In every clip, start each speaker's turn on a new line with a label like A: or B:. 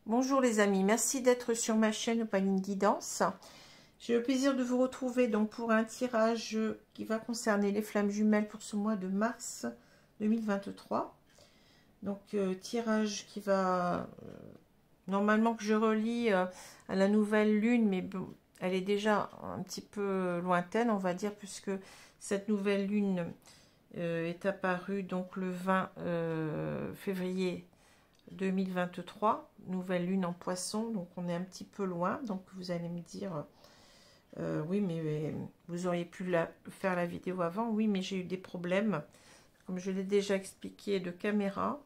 A: Bonjour les amis, merci d'être sur ma chaîne Opaline Guidance. J'ai le plaisir de vous retrouver donc pour un tirage qui va concerner les flammes jumelles pour ce mois de mars 2023. Donc tirage qui va normalement que je relis à la nouvelle lune, mais bon, elle est déjà un petit peu lointaine on va dire, puisque cette nouvelle lune est apparue donc le 20 février 2023, nouvelle lune en poisson, donc on est un petit peu loin. Donc vous allez me dire oui mais vous auriez pu faire la vidéo avant. Oui, mais j'ai eu des problèmes, comme je l'ai déjà expliqué, de caméra.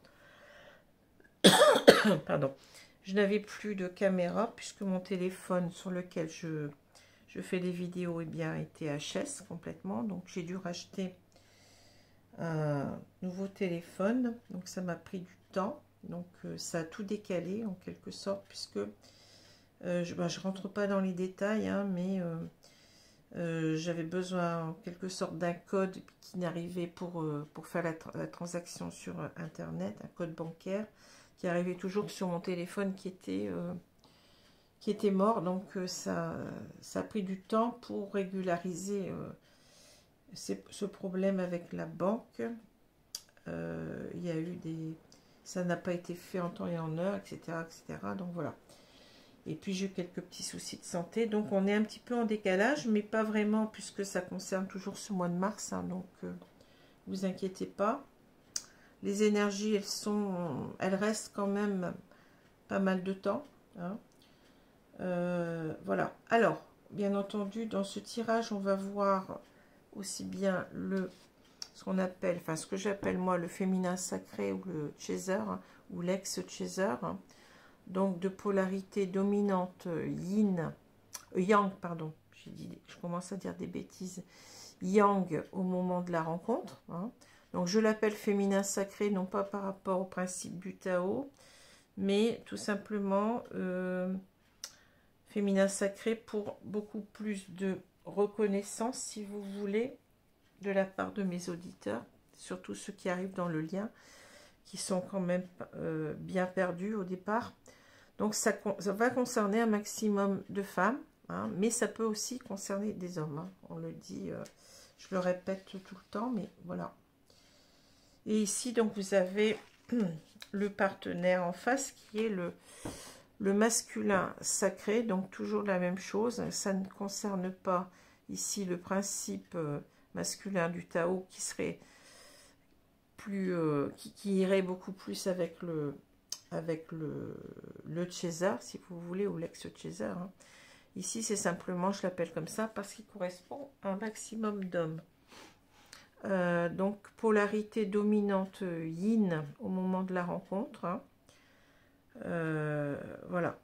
A: Pardon, je n'avais plus de caméra puisque mon téléphone sur lequel je fais des vidéos était HS complètement, donc j'ai dû racheter un nouveau téléphone, donc ça m'a pris du temps. Donc ça a tout décalé en quelque sorte, puisque je rentre pas dans les détails, hein, mais j'avais besoin en quelque sorte d'un code qui n'arrivait pour faire la transaction sur internet, un code bancaire qui arrivait toujours sur mon téléphone qui était mort. Donc ça a pris du temps pour régulariser ce problème avec la banque. Il y a eu ça n'a pas été fait en temps et en heure, etc., etc. Donc voilà. Et puis j'ai eu quelques petits soucis de santé. Donc on est un petit peu en décalage, mais pas vraiment, puisque ça concerne toujours ce mois de mars. Hein, donc vous inquiétez pas. Les énergies, elles restent quand même pas mal de temps. Hein. Voilà. Alors, bien entendu, dans ce tirage, on va voir aussi bien ce qu'on appelle, enfin ce que j'appelle moi le féminin sacré ou le chaser, hein, ou l'ex-chaser, hein, donc de polarité dominante yang, pardon, je commence à dire des bêtises, yang au moment de la rencontre, hein. Donc je l'appelle féminin sacré, non pas par rapport au principe du Tao, mais tout simplement féminin sacré pour beaucoup plus de reconnaissance, si vous voulez, de la part de mes auditeurs, surtout ceux qui arrivent dans le lien, qui sont quand même bien perdus au départ. Donc ça va concerner un maximum de femmes, hein, mais ça peut aussi concerner des hommes. Hein. On le dit, je le répète tout le temps, mais voilà. Et ici, donc, vous avez le partenaire en face qui est le masculin sacré, donc toujours la même chose. Ça ne concerne pas ici le principe masculin du Tao qui serait plus qui irait beaucoup plus avec le chaser, si vous voulez, ou l'ex-chaser. Hein. Ici, c'est simplement, je l'appelle comme ça parce qu'il correspond à un maximum d'hommes. Donc, polarité dominante yin au moment de la rencontre. Hein. Voilà.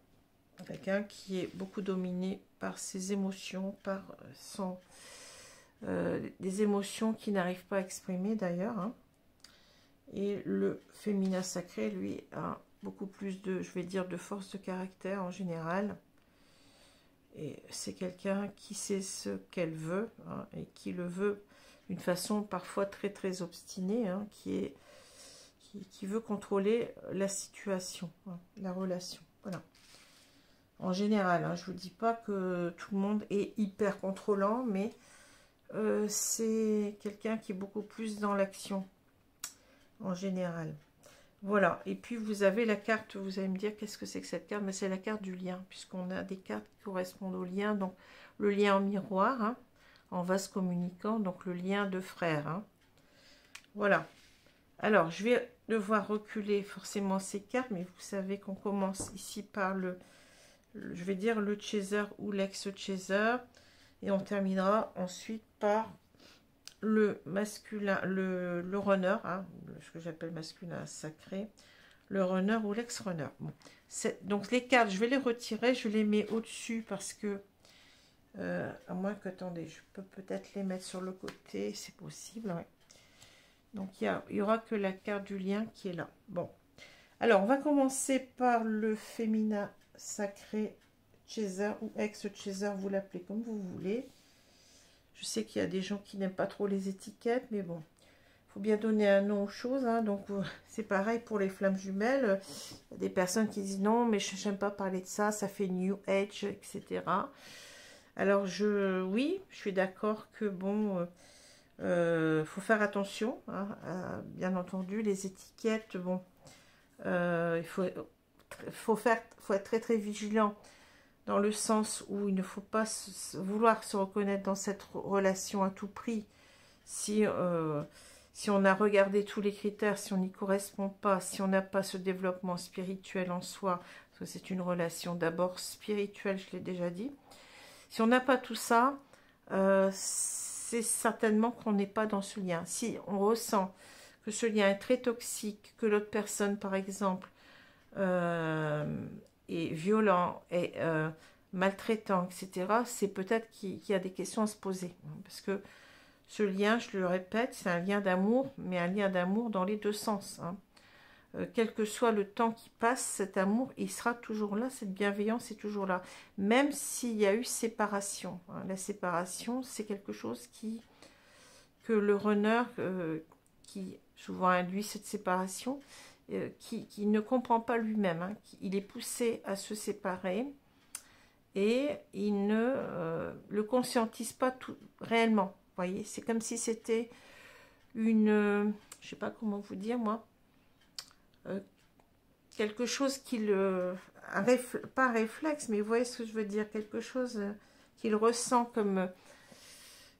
A: Quelqu'un qui est beaucoup dominé par ses émotions, par des émotions qui n'arrivent pas à exprimer d'ailleurs. Hein. Et le féminin sacré, lui, a beaucoup plus de, je vais dire, de force de caractère en général. Et c'est quelqu'un qui sait ce qu'elle veut, hein, et qui le veut d'une façon parfois très très obstinée, hein, qui veut contrôler la situation, hein, la relation. Voilà. En général, hein, je ne vous dis pas que tout le monde est hyper contrôlant, mais c'est quelqu'un qui est beaucoup plus dans l'action, en général. Voilà, et puis vous avez la carte, vous allez me dire qu'est-ce que c'est que cette carte, mais c'est la carte du lien, puisqu'on a des cartes qui correspondent au lien, donc le lien en miroir, hein, en vase communicant, donc le lien de frère. Hein. Voilà. Alors, je vais devoir reculer forcément ces cartes, mais vous savez qu'on commence ici par je vais dire le chaser ou l'ex-chaser, et on terminera ensuite par le masculin, le runner, hein, ce que j'appelle masculin sacré, le runner ou l'ex-runner. Bon, donc les cartes, je vais les retirer, je les mets au-dessus parce que, à moins que, attendez, je peux peut-être les mettre sur le côté, c'est possible. Ouais. Donc il y aura que la carte du lien qui est là. Bon, alors on va commencer par le féminin sacré chaser ou ex-chaser, vous l'appelez comme vous voulez. Je sais qu'il y a des gens qui n'aiment pas trop les étiquettes, mais bon, faut bien donner un nom aux choses, hein. Donc c'est pareil pour les flammes jumelles. Il y a des personnes qui disent non, mais je n'aime pas parler de ça, ça fait New Age, etc. Alors oui, je suis d'accord que bon, faut faire attention, hein, bien entendu, les étiquettes, bon, il faut être très très vigilant dans le sens où il ne faut pas vouloir se reconnaître dans cette relation à tout prix. Si on a regardé tous les critères, si on n'y correspond pas, si on n'a pas ce développement spirituel en soi, parce que c'est une relation d'abord spirituelle, je l'ai déjà dit. Si on n'a pas tout ça, c'est certainement qu'on n'est pas dans ce lien. Si on ressent que ce lien est très toxique, que l'autre personne, par exemple, est violent, et maltraitant, etc., c'est peut-être qu'il y a des questions à se poser. Parce que ce lien, je le répète, c'est un lien d'amour, mais un lien d'amour dans les deux sens, hein. Quel que soit le temps qui passe, cet amour, il sera toujours là, cette bienveillance est toujours là. Même s'il y a eu séparation, hein. La séparation, c'est quelque chose que le runner, qui souvent induit cette séparation, qui ne comprend pas lui-même, hein. Il est poussé à se séparer et il ne le conscientise pas tout, réellement. Vous voyez, c'est comme si c'était une... je sais pas comment vous dire, moi. Quelque chose qu'il... pas un réflexe, mais vous voyez ce que je veux dire. Quelque chose qu'il ressent comme...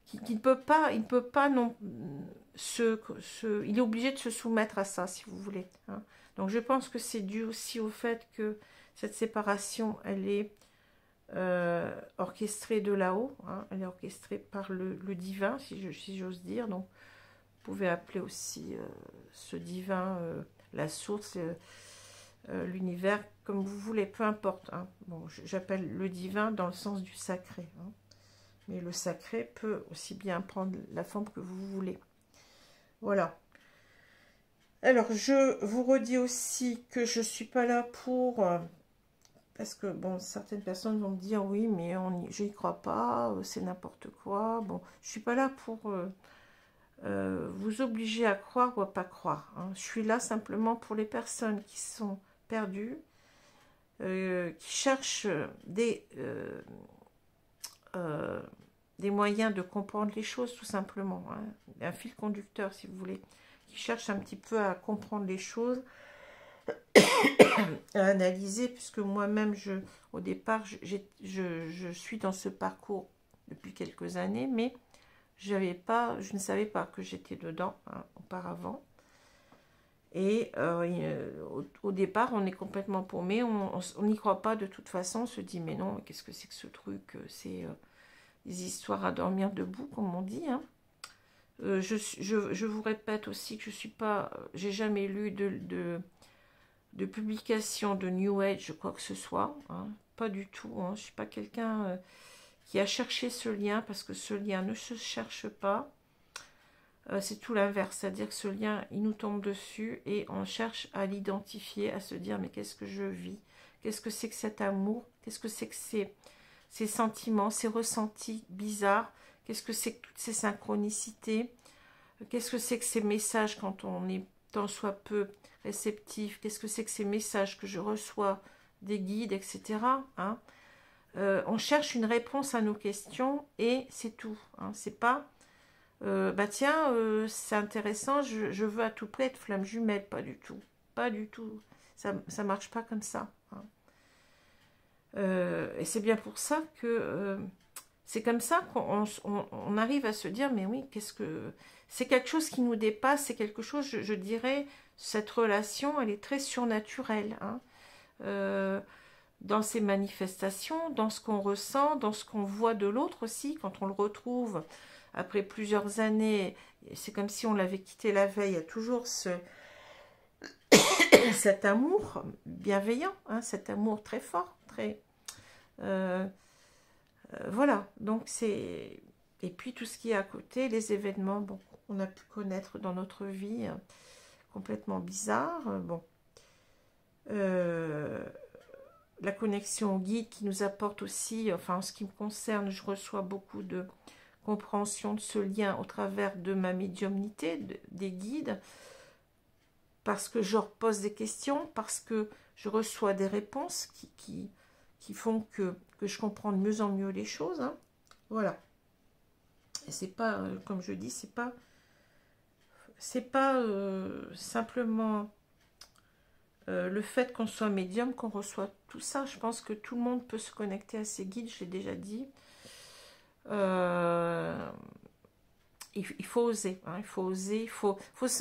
A: qu'il ne peut pas... Il ne peut pas non... il est obligé de se soumettre à ça, si vous voulez, hein. Donc je pense que c'est dû aussi au fait que cette séparation, elle est orchestrée de là-haut, hein. Elle est orchestrée par le divin, si j'ose dire. Donc vous pouvez appeler aussi ce divin la source, l'univers, comme vous voulez, peu importe, hein. Bon, j'appelle le divin dans le sens du sacré, hein. Mais le sacré peut aussi bien prendre la forme que vous voulez. Voilà. Alors, je vous redis aussi que je ne suis pas là pour... parce que, bon, certaines personnes vont me dire, oui, mais je n'y crois pas, c'est n'importe quoi. Bon, je ne suis pas là pour vous obliger à croire ou à pas croire, hein. Je suis là simplement pour les personnes qui sont perdues, qui cherchent des moyens de comprendre les choses, tout simplement, hein. Un fil conducteur, si vous voulez, qui cherchent un petit peu à comprendre les choses, à analyser, puisque moi-même, au départ, je suis dans ce parcours depuis quelques années, mais je ne savais pas que j'étais dedans, hein, auparavant. Et au départ, on est complètement paumé, on n'y croit pas de toute façon, on se dit, mais non, qu'est-ce que c'est que ce truc? C'est des histoires à dormir debout, comme on dit, hein. Je vous répète aussi que je suis pas, j'ai jamais lu de publication de New Age, quoi que ce soit, hein, pas du tout, hein. Je suis pas quelqu'un qui a cherché ce lien, parce que ce lien ne se cherche pas. C'est tout l'inverse, c'est-à-dire que ce lien, il nous tombe dessus et on cherche à l'identifier, à se dire, mais qu'est-ce que je vis? Qu'est-ce que c'est que cet amour? Qu'est-ce que c'est que ces sentiments, ces ressentis bizarres? Qu'est-ce que c'est que toutes ces synchronicités? Qu'est-ce que c'est que ces messages quand on est tant soit peu réceptif? Qu'est-ce que c'est que ces messages que je reçois des guides, etc., hein? On cherche une réponse à nos questions et c'est tout, hein. C'est pas... bah tiens, c'est intéressant, je veux à tout prix être flamme jumelle, pas du tout, pas du tout, ça marche pas comme ça, hein. Et c'est bien pour ça que c'est comme ça qu'on arrive à se dire, mais oui, c'est quelque chose qui nous dépasse, c'est quelque chose, je dirais, cette relation, elle est très surnaturelle, hein. Dans ses manifestations, dans ce qu'on ressent, dans ce qu'on voit de l'autre aussi, quand on le retrouve après plusieurs années, c'est comme si on l'avait quitté la veille, il y a toujours cet amour bienveillant, hein, cet amour très fort, très... voilà, donc c'est... Et puis tout ce qui est à côté, les événements bon, qu'on a pu connaître dans notre vie, complètement bizarres, bon... la connexion au guide qui nous apporte aussi, enfin en ce qui me concerne, je reçois beaucoup de compréhension de ce lien au travers de ma médiumnité, des guides, parce que je leur pose des questions, parce que je reçois des réponses qui font que je comprends de mieux en mieux les choses. Hein. Voilà. Et c'est pas, comme je dis, c'est pas simplement le fait qu'on soit médium, qu'on reçoit tout ça. Je pense que tout le monde peut se connecter à ces guides, je l'ai déjà dit. Il faut oser, hein, il faut oser,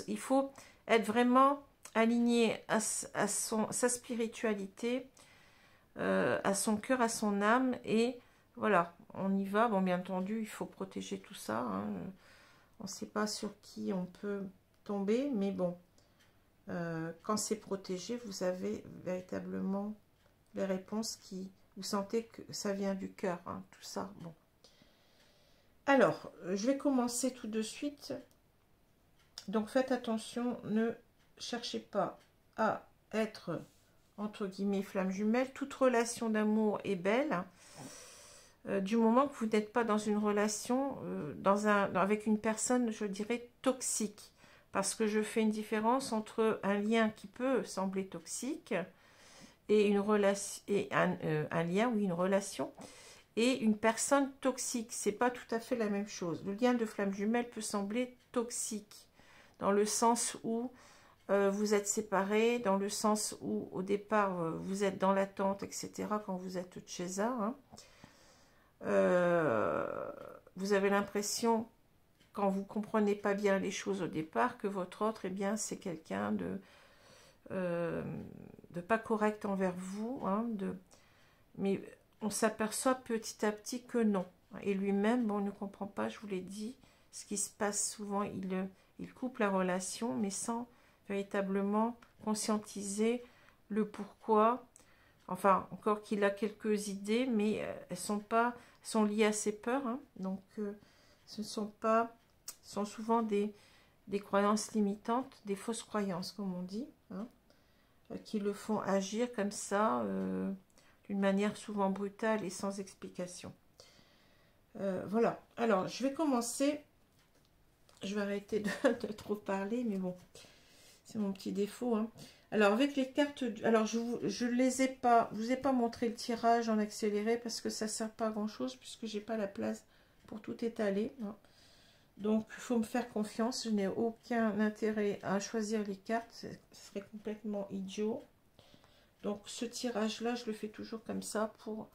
A: il faut être vraiment aligné à sa spiritualité, à son cœur, à son âme, et voilà, on y va. Bon, bien entendu, il faut protéger tout ça, hein. On ne sait pas sur qui on peut tomber, mais bon, quand c'est protégé, vous avez véritablement les réponses qui... Vous sentez que ça vient du cœur, hein, tout ça. Bon. Alors, je vais commencer tout de suite. Donc, faites attention, ne cherchez pas à être, entre guillemets, flamme jumelle. Toute relation d'amour est belle, du moment que vous n'êtes pas dans une relation, avec une personne, je dirais, toxique. Parce que je fais une différence entre un lien qui peut sembler toxique et une relation, et un lien, oui, une relation, et une personne toxique. C'est pas tout à fait la même chose. Le lien de flamme jumelle peut sembler toxique, dans le sens où vous êtes séparés, dans le sens où au départ vous êtes dans l'attente, etc. Quand vous êtes Tchesa, hein. Vous avez l'impression, quand vous comprenez pas bien les choses au départ, que votre autre, eh bien, c'est quelqu'un de pas correct envers vous, hein, mais on s'aperçoit petit à petit que non. Et lui-même, bon, on ne comprend pas, je vous l'ai dit, ce qui se passe souvent, il coupe la relation, mais sans véritablement conscientiser le pourquoi. Enfin, encore qu'il a quelques idées, mais elles sont liées à ses peurs. Hein. Donc, ce sont souvent des croyances limitantes, des fausses croyances, comme on dit, hein, qui le font agir comme ça, d'une manière souvent brutale et sans explication. Voilà. Alors, je vais commencer. Je vais arrêter de trop parler, mais bon, c'est mon petit défaut. Hein. Alors, avec les cartes... Alors, je les ai pas... Je vous ai pas montré le tirage en accéléré parce que ça sert pas à grand-chose puisque j'ai pas la place pour tout étaler. Hein. Donc, il faut me faire confiance. Je n'ai aucun intérêt à choisir les cartes. Ce serait complètement idiot. Donc, ce tirage-là, je le fais toujours comme ça pour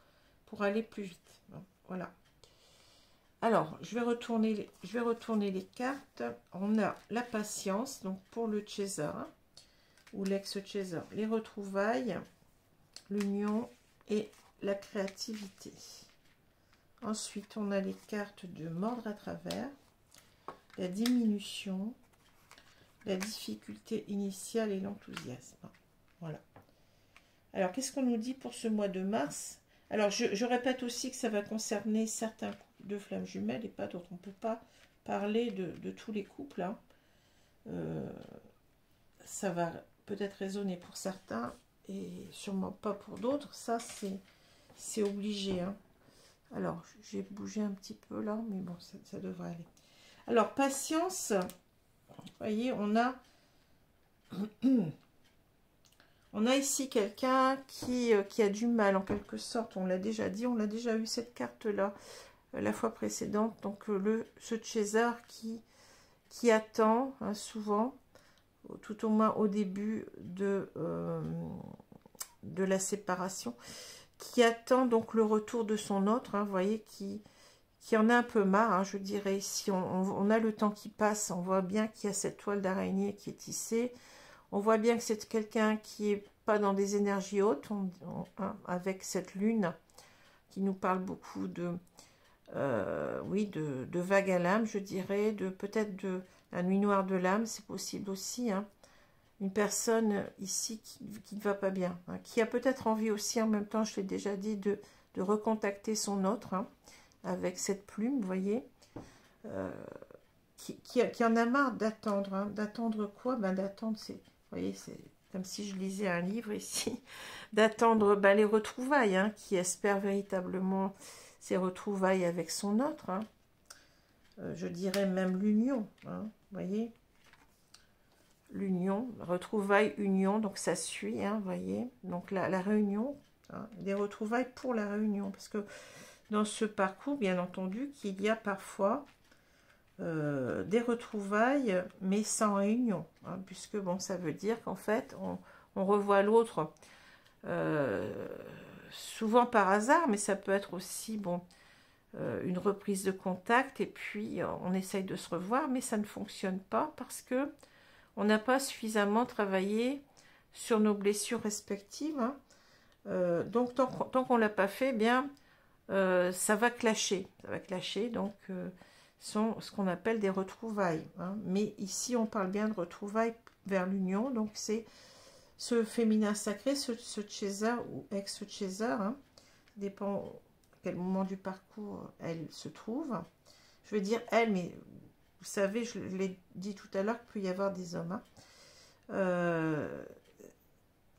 A: aller plus vite. Bon, voilà. Alors, je vais retourner les cartes. On a la patience, donc pour le Tchesa, ou l'ex-Tchesa, les retrouvailles, l'union et la créativité. Ensuite, on a les cartes de mordre à travers, la diminution, la difficulté initiale et l'enthousiasme. Voilà. Alors, qu'est-ce qu'on nous dit pour ce mois de mars? Alors, je répète aussi que ça va concerner certains couples de flammes jumelles et pas d'autres. On ne peut pas parler de tous les couples. Hein. Ça va peut-être résonner pour certains et sûrement pas pour d'autres. Ça, c'est obligé. Hein. Alors, j'ai bougé un petit peu là, mais bon, ça devrait aller. Alors, patience. Vous voyez, on a ici quelqu'un qui a du mal, en quelque sorte. On l'a déjà dit, on l'a déjà eu cette carte-là la fois précédente. Donc, ce Tchésar qui attend, hein, souvent, tout au moins au début de la séparation, qui attend donc le retour de son autre, hein, vous voyez, qui en a un peu marre, hein, je dirais. Si on a le temps qui passe, on voit bien qu'il y a cette toile d'araignée qui est tissée. On voit bien que c'est quelqu'un qui n'est pas dans des énergies hautes, hein, avec cette lune qui nous parle beaucoup de vague à l'âme, je dirais, peut-être de la nuit noire de l'âme, c'est possible aussi. Hein. Une personne ici qui ne va pas bien, hein, qui a peut-être envie aussi, en même temps, je l'ai déjà dit, de recontacter son autre, hein, avec cette plume, vous voyez, qui en a marre d'attendre. Hein. D'attendre quoi? Ben, d'attendre, c'est... Vous voyez, c'est comme si je lisais un livre ici, d'attendre les retrouvailles, hein, qui espère véritablement ces retrouvailles avec son autre. Hein. je dirais même l'union, hein, vous voyez, l'union, retrouvailles, union, donc ça suit, hein, vous voyez, donc la réunion, hein, des retrouvailles pour la réunion, parce que dans ce parcours, bien entendu, qu'il y a parfois des retrouvailles, mais sans réunion, hein, puisque bon, ça veut dire qu'en fait, on revoit l'autre souvent par hasard, mais ça peut être aussi bon, une reprise de contact, et puis on essaye de se revoir, mais ça ne fonctionne pas parce que on n'a pas suffisamment travaillé sur nos blessures respectives, hein. Donc tant qu'on ne l'a pas fait, eh bien ça va clasher, donc sont ce qu'on appelle des retrouvailles, hein. Mais ici on parle bien de retrouvailles vers l'union, donc c'est ce féminin sacré, ce César ou ex-César, hein, dépend à quel moment du parcours elle se trouve. Je veux dire elle, mais vous savez, je l'ai dit tout à l'heure, qu'il peut y avoir des hommes, hein.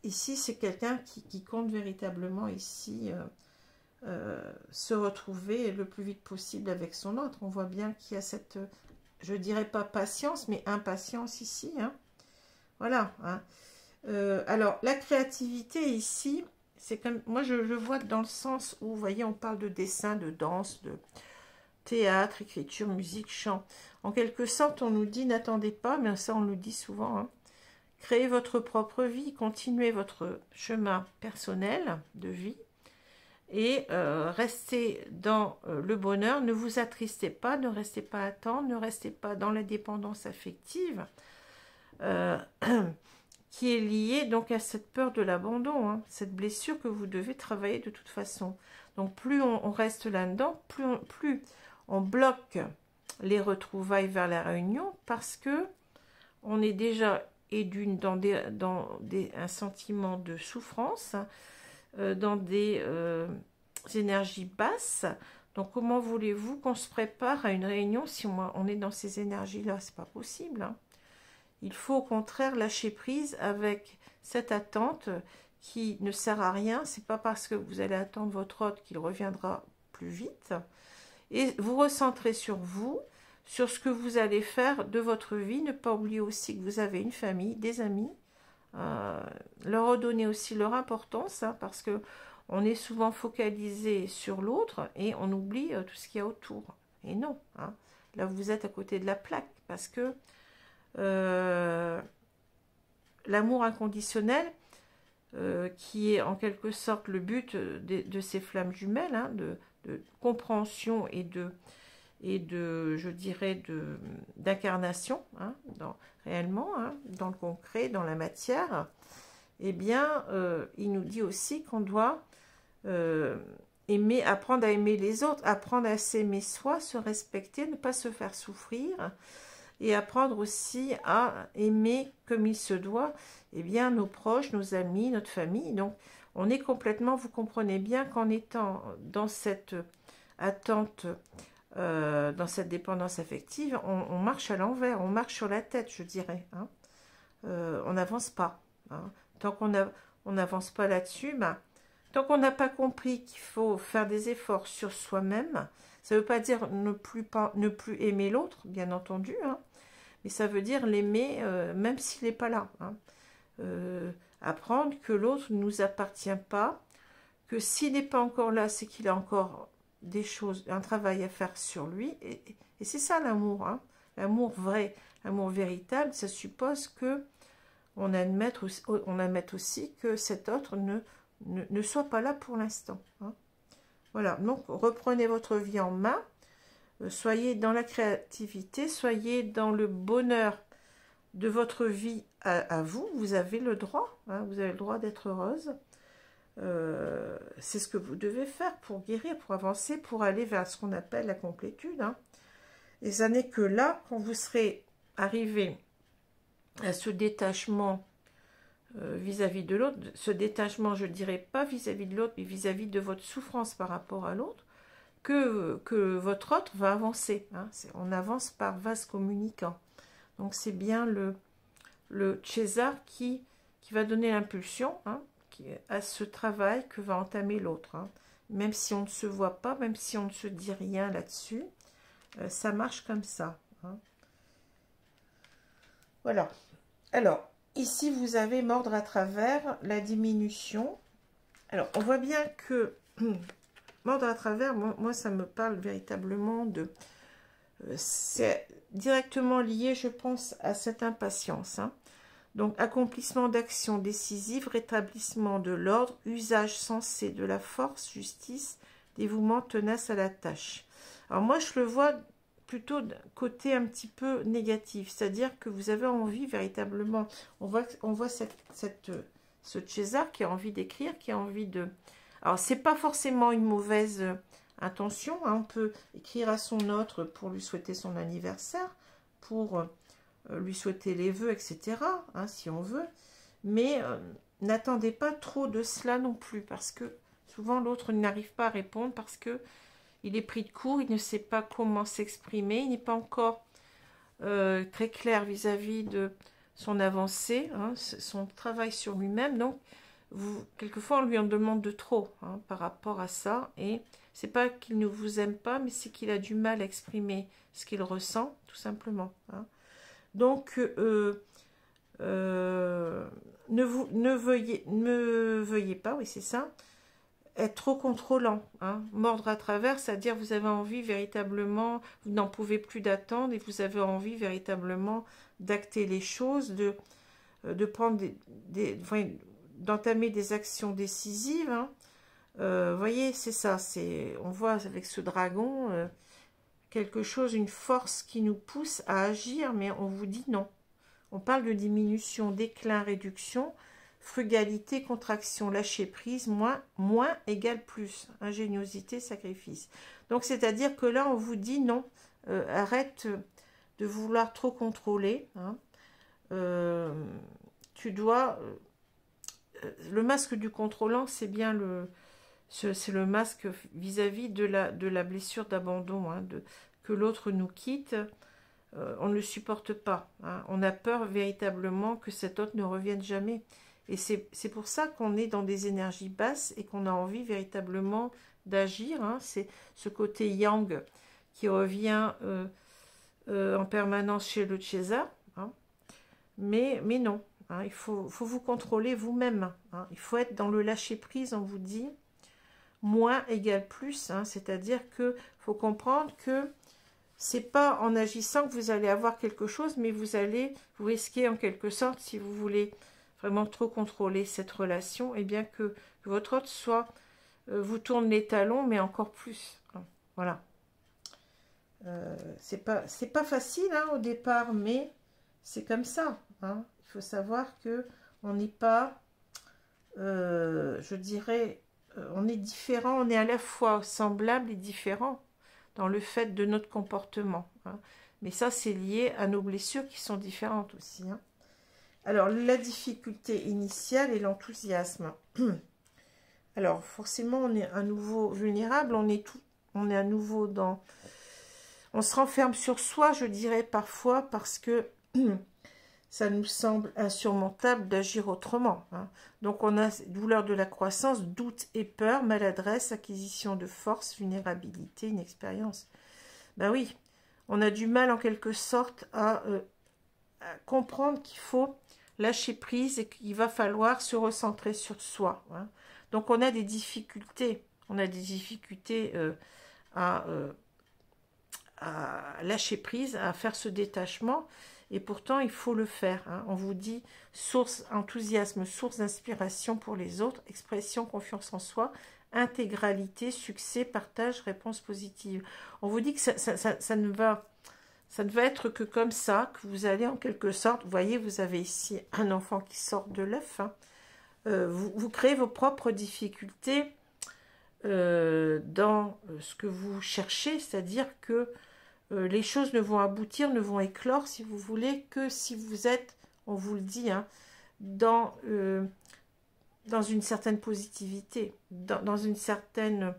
A: Ici, c'est quelqu'un qui compte véritablement ici se retrouver le plus vite possible avec son autre. On voit bien qu'il y a cette, je dirais pas patience, mais impatience ici, hein. Voilà, hein. Alors, la créativité ici, c'est comme, moi je vois dans le sens où, vous voyez, on parle de dessin, de danse, de théâtre, écriture, musique, chant. En quelque sorte, on nous dit, n'attendez pas, mais ça on le dit souvent, hein, créez votre propre vie, continuez votre chemin personnel de vie, et restez dans le bonheur, ne vous attristez pas, ne restez pas à attendre, ne restez pas dans la dépendance affective, qui est liée donc à cette peur de l'abandon, hein, cette blessure que vous devez travailler de toute façon. Donc plus on reste là-dedans, plus on bloque les retrouvailles vers la réunion, parce que on est déjà dans un sentiment de souffrance, dans des énergies basses. Donc comment voulez-vous qu'on se prépare à une réunion si on est dans ces énergies-là? C'est pas possible, hein. Il faut au contraire lâcher prise avec cette attente qui ne sert à rien. C'est pas parce que vous allez attendre votre hôte qu'il reviendra plus vite. Et vous recentrez sur vous, sur ce que vous allez faire de votre vie. Ne pas oublier aussi que vous avez une famille, des amis. Leur redonner aussi leur importance, hein, parce que on est souvent focalisé sur l'autre et on oublie tout ce qu'il y a autour. Et non, hein, là vous êtes à côté de la plaque, parce que l'amour inconditionnel, qui est en quelque sorte le but de ces flammes jumelles, hein, de compréhension et de je dirais, d'incarnation, hein, réellement, hein, dans le concret, dans la matière, eh bien, il nous dit aussi qu'on doit apprendre à aimer les autres, apprendre à s'aimer soi, se respecter, ne pas se faire souffrir, et apprendre aussi à aimer comme il se doit, eh bien, nos proches, nos amis, notre famille. Donc, on est complètement, vous comprenez bien qu'en étant dans cette attente, dans cette dépendance affective, on marche à l'envers, on marche sur la tête, je dirais, hein. On n'avance pas, hein. Tant qu'on n'avance pas là-dessus, tant qu'on n'a pas compris qu'il faut faire des efforts sur soi-même, ça ne veut pas dire ne plus aimer l'autre, bien entendu, hein, mais ça veut dire l'aimer même s'il n'est pas là, hein. Apprendre que l'autre ne nous appartient pas, que s'il n'est pas encore là, c'est qu'il a encore des choses, un travail à faire sur lui, et c'est ça l'amour, hein. L'amour vrai, l'amour véritable, ça suppose que on admette aussi que cet autre ne soit pas là pour l'instant, hein. Voilà, donc reprenez votre vie en main, soyez dans la créativité, soyez dans le bonheur de votre vie à vous, vous avez le droit, hein, vous avez le droit d'être heureuse. C'est ce que vous devez faire pour guérir, pour avancer, pour aller vers ce qu'on appelle la complétude, hein. Et ça n'est que là, quand vous serez arrivé à ce détachement vis-à-vis de l'autre, ce détachement, je ne dirais pas vis-à-vis de l'autre, mais vis-à-vis de votre souffrance par rapport à l'autre, que votre autre va avancer, hein. On avance par vase communicant. Donc c'est bien le César qui va donner l'impulsion, hein, à ce travail que va entamer l'autre, hein. Même si on ne se voit pas, même si on ne se dit rien là-dessus, ça marche comme ça. Hein. Voilà. Alors, ici, vous avez mordre à travers la diminution. Alors, on voit bien que mordre à travers, moi, ça me parle véritablement de... c'est directement lié, je pense, à cette impatience. Hein. Donc, accomplissement d'actions décisives, rétablissement de l'ordre, usage sensé de la force, justice, dévouement tenace à la tâche. Alors, moi, je le vois plutôt d'un côté un petit peu négatif, c'est-à-dire que vous avez envie véritablement, on voit ce César qui a envie d'écrire, qui a envie de... Alors, c'est pas forcément une mauvaise intention, hein. On peut écrire à son autre pour lui souhaiter son anniversaire, pour lui souhaiter les vœux, etc., hein, si on veut, mais n'attendez pas trop de cela non plus, parce que souvent l'autre n'arrive pas à répondre, parce que il est pris de court, il ne sait pas comment s'exprimer, il n'est pas encore très clair vis-à-vis de son avancée, hein, son travail sur lui-même. Donc, quelquefois, on lui en demande de trop hein, par rapport à ça. Et c'est pas qu'il ne vous aime pas, mais c'est qu'il a du mal à exprimer ce qu'il ressent, tout simplement. Hein. Donc, ne veuillez pas, oui, c'est ça, être trop contrôlant, hein. Mordre à travers, c'est-à-dire vous avez envie véritablement, vous n'en pouvez plus d'attendre et vous avez envie véritablement d'acter les choses, de prendre d'entamer des actions décisives. Hein. Voyez, c'est ça, on voit avec ce dragon quelque chose, une force qui nous pousse à agir, mais on vous dit non. On parle de diminution, déclin, réduction, frugalité, contraction, lâcher prise, moins égale plus, ingéniosité, sacrifice. Donc, c'est-à-dire que là, on vous dit non, arrête de vouloir trop contrôler. Hein. Tu dois... le masque du contrôlant, c'est bien c'est le masque vis-à-vis de la blessure d'abandon, hein, que l'autre nous quitte. On ne le supporte pas. Hein. On a peur véritablement que cet autre ne revienne jamais. Et c'est pour ça qu'on est dans des énergies basses et qu'on a envie véritablement d'agir. Hein. C'est ce côté yang qui revient en permanence chez le César. Hein. Mais non, hein. Il faut vous contrôler vous-même. Hein. Il faut être dans le lâcher-prise, on vous dit. Moins égale plus. Hein. C'est-à-dire qu'il faut comprendre que c'est pas en agissant que vous allez avoir quelque chose, mais vous risquez en quelque sorte, si vous voulez vraiment trop contrôler cette relation, et bien que votre autre vous tourne les talons, mais encore plus. Hein. Voilà. C'est pas facile hein, au départ, mais c'est comme ça. Hein. Il faut savoir que on n'est pas, je dirais, on est différent, on est à la fois semblable et différent dans le fait de notre comportement. Hein. Mais ça, c'est lié à nos blessures qui sont différentes aussi. Hein. Alors, la difficulté initiale et l'enthousiasme. Alors, forcément, on est à nouveau vulnérable, on est à nouveau dans... On se renferme sur soi, je dirais, parfois, parce que ça nous semble insurmontable d'agir autrement. Hein. Donc, on a douleur de la croissance, doute et peur, maladresse, acquisition de force, vulnérabilité, inexpérience. Ben oui, on a du mal en quelque sorte à comprendre qu'il faut lâcher prise et qu'il va falloir se recentrer sur soi. Hein. Donc, on a des difficultés. On a des difficultés à lâcher prise, à faire ce détachement. Et pourtant, il faut le faire. Hein. On vous dit source, enthousiasme, source d'inspiration pour les autres, expression, confiance en soi, intégralité, succès, partage, réponse positive. On vous dit que ça ne va être que comme ça, que vous allez en quelque sorte, vous voyez, vous avez ici un enfant qui sort de l'œuf. Hein. Vous créez vos propres difficultés dans ce que vous cherchez, c'est-à-dire que les choses ne vont aboutir, ne vont éclore, si vous voulez, que si vous êtes, on vous le dit, hein, dans une certaine positivité, dans un certain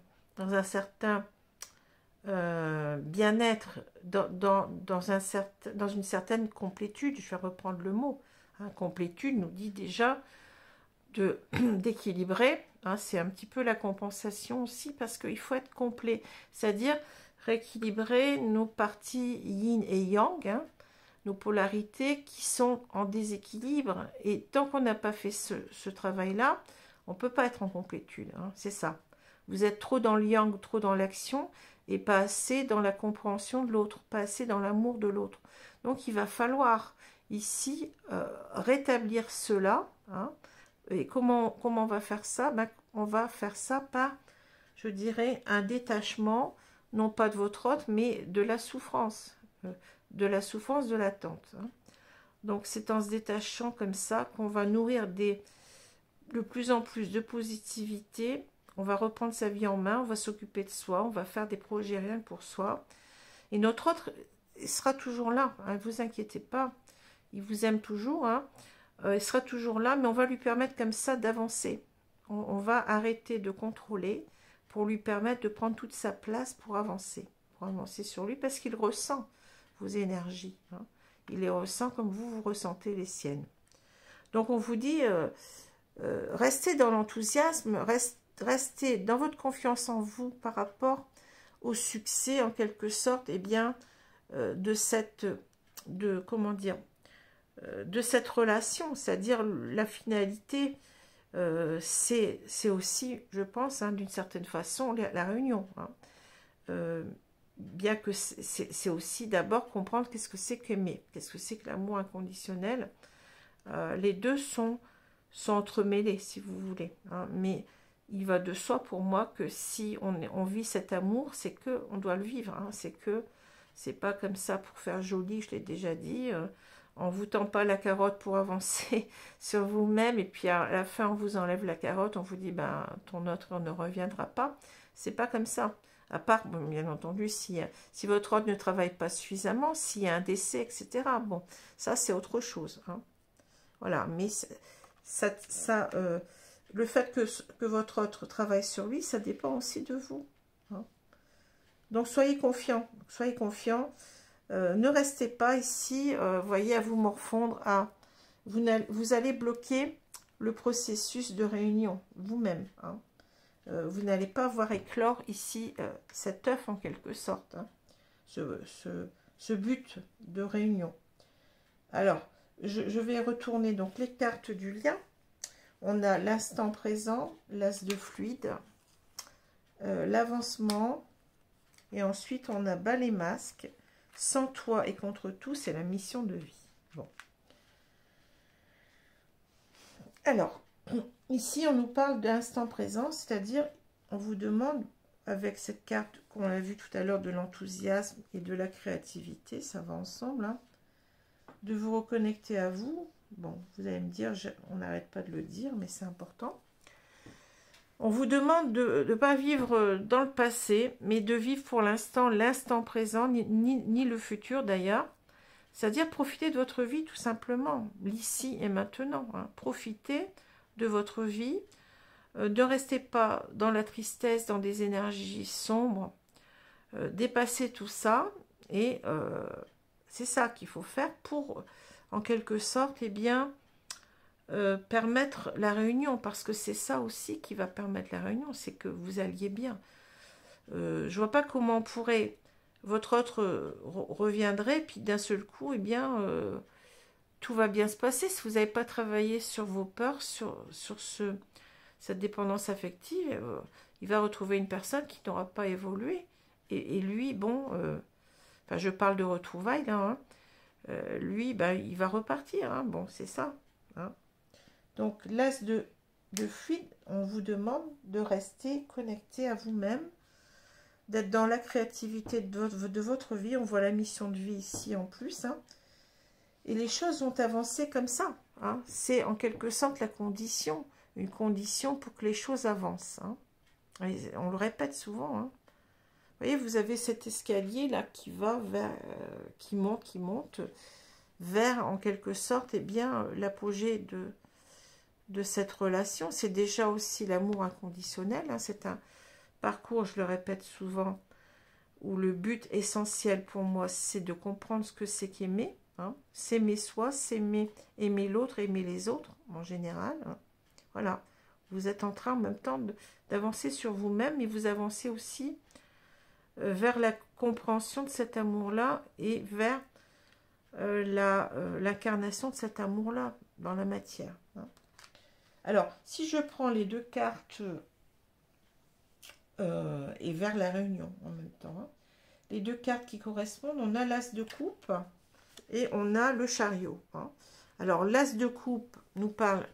A: bien-être, dans une certaine complétude. Je vais reprendre le mot. Hein, complétude nous dit déjà d'équilibrer. Hein, c'est un petit peu la compensation aussi, parce qu'il faut être complet. C'est-à-dire, rééquilibrer nos parties yin et yang, hein, nos polarités qui sont en déséquilibre. Et tant qu'on n'a pas fait ce travail-là, on ne peut pas être en complétude, hein, c'est ça. Vous êtes trop dans le yang, trop dans l'action, et pas assez dans la compréhension de l'autre, pas assez dans l'amour de l'autre. Donc il va falloir ici rétablir cela, hein. Et comment on va faire ça? Ben, on va faire ça par, je dirais, un détachement, non pas de votre autre, mais de la souffrance de l'attente, hein. Donc c'est en se détachant comme ça qu'on va nourrir de plus en plus de positivité. On va reprendre sa vie en main, on va s'occuper de soi, on va faire des projets rien que pour soi. Et notre autre sera toujours là, hein, ne vous inquiétez pas. Il vous aime toujours, hein. Il sera toujours là, mais on va lui permettre comme ça d'avancer. On va arrêter de contrôler pour lui permettre de prendre toute sa place pour avancer sur lui, parce qu'il ressent vos énergies, hein. Il les ressent comme vous ressentez les siennes. Donc on vous dit, restez dans l'enthousiasme, restez dans votre confiance en vous par rapport au succès, en quelque sorte, eh bien, de cette relation, c'est-à-dire la finalité, c'est aussi, je pense, hein, d'une certaine façon, la réunion, hein. Bien que c'est aussi d'abord comprendre qu'est-ce que c'est qu'aimer, qu'est-ce que c'est que l'amour inconditionnel. Les deux sont entremêlés, si vous voulez, hein, mais il va de soi pour moi que si on vit cet amour, c'est que on doit le vivre, hein, c'est pas comme ça pour faire joli, je l'ai déjà dit, on vous tend pas la carotte pour avancer sur vous-même, et puis à la fin on vous enlève la carotte, on vous dit ben ton autre ne reviendra pas. C'est pas comme ça. À part, bon, bien entendu, si votre autre ne travaille pas suffisamment, s'il y a un décès, etc. Bon, ça c'est autre chose, hein. Voilà, mais le fait que votre autre travaille sur lui, ça dépend aussi de vous, hein. Donc soyez confiants, soyez confiants. Ne restez pas ici, voyez, à vous morfondre, vous allez bloquer le processus de réunion vous-même, hein. Vous n'allez pas voir éclore ici cet œuf en quelque sorte, hein, ce but de réunion. Alors, je vais retourner donc les cartes du lien. On a l'instant présent, l'as de fluide, l'avancement, et ensuite on a bas les masques. Sans toi et contre tout, c'est la mission de vie. Bon. Alors, ici on nous parle d'instant présent, c'est-à-dire on vous demande, avec cette carte qu'on a vue tout à l'heure de l'enthousiasme et de la créativité, ça va ensemble, hein, de vous reconnecter à vous. Bon, vous allez me dire, on n'arrête pas de le dire, mais c'est important. On vous demande de ne pas vivre dans le passé, mais de vivre pour l'instant présent, ni le futur d'ailleurs. C'est-à-dire profiter de votre vie tout simplement, l'ici et maintenant, hein. Profitez de votre vie, ne restez pas dans la tristesse, dans des énergies sombres, dépassez tout ça, et c'est ça qu'il faut faire pour, en quelque sorte, eh bien, permettre la réunion, parce que c'est ça aussi qui va permettre la réunion, c'est que vous alliez bien. Je vois pas comment on pourrait, votre autre reviendrait, puis d'un seul coup, eh bien, tout va bien se passer. Si vous n'avez pas travaillé sur vos peurs, sur cette dépendance affective, il va retrouver une personne qui n'aura pas évolué. Et lui, bon, enfin, je parle de retrouvailles là, hein, lui, ben, il va repartir, hein, bon, c'est ça, hein. Donc, l'as de fluide, on vous demande de rester connecté à vous-même, d'être dans la créativité de votre vie. On voit la mission de vie ici en plus, hein. Et les choses vont avancer comme ça, hein. C'est en quelque sorte la condition, une condition pour que les choses avancent, hein. Et on le répète souvent, hein. Vous voyez, vous avez cet escalier là qui va vers, qui monte vers, en quelque sorte, eh bien, l'apogée de cette relation. C'est déjà aussi l'amour inconditionnel, hein. C'est un parcours, je le répète souvent, où le but essentiel pour moi, c'est de comprendre ce que c'est qu'aimer, hein. S'aimer soi, aimer l'autre, aimer les autres, en général, hein. Voilà, vous êtes en train en même temps d'avancer sur vous-même, et vous avancez aussi vers la compréhension de cet amour-là et vers l'incarnation de cet amour-là dans la matière. Hein. Alors, si je prends les deux cartes et vers la réunion en même temps, hein, les deux cartes qui correspondent, on a l'as de coupe et on a le chariot. Hein. Alors, l'as de coupe nous parle